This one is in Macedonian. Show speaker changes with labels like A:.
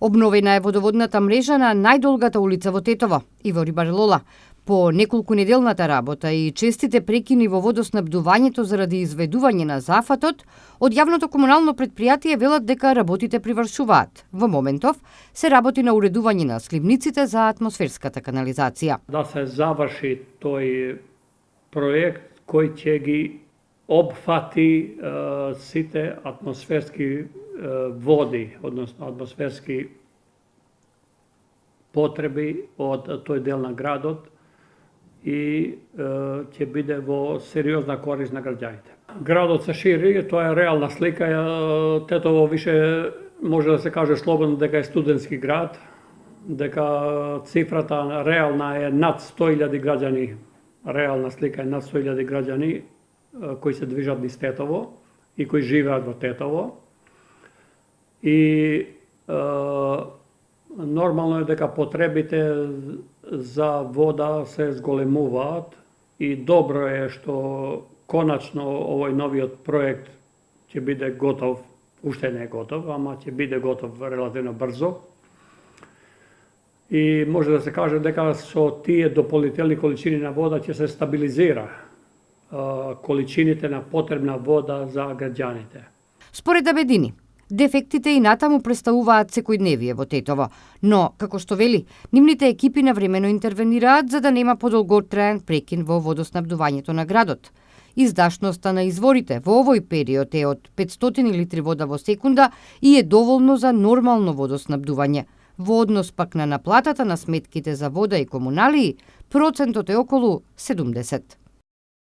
A: Обновена е водоводната мрежа на најдолгата улица во Тетово и во Рибарлола. По неколку неделната работа и честите прекини во водоснабдувањето заради изведување на зафатот, од јавното комунално предпријатие велат дека работите привршуваат. Во моментов се работи на уредување на сливниците за атмосферската канализација.
B: Да се заврши тој проект кој ќе ги опфати сите атмосферски води, односно атмосферски потреби од тој дел на градот и ќе биде во сериозна корист на граѓаните. Градот се шири, тоа е реална слика. Тетово више може да се каже слободно дека е студентски град, дека цифрата реална е над 100.000 граѓани. Реална слика е над 100.000 граѓани кои се движат низ Тетово и кои живеат во Тетово. И нормално е дека потребите за вода се зголемуваат и добро е што конечно овој новиот проект ќе биде готов, уште не е готов, ама ќе биде готов релативно брзо. И може да се каже дека со тие дополнителни количини на вода ќе се стабилизира количините на потребна вода за граѓаните.
A: Според Абедини, дефектите и натаму представуваат секојдневие во Тетово, но, како што вели, нивните екипи навремено интервенираат за да нема подолготраен прекин во водоснабдувањето на градот. Издашноста на изворите во овој период е од 500 литри вода во секунда и е доволно за нормално водоснабдување. Во однос пак на наплатата на сметките за вода и комуналии, процентот е околу 70.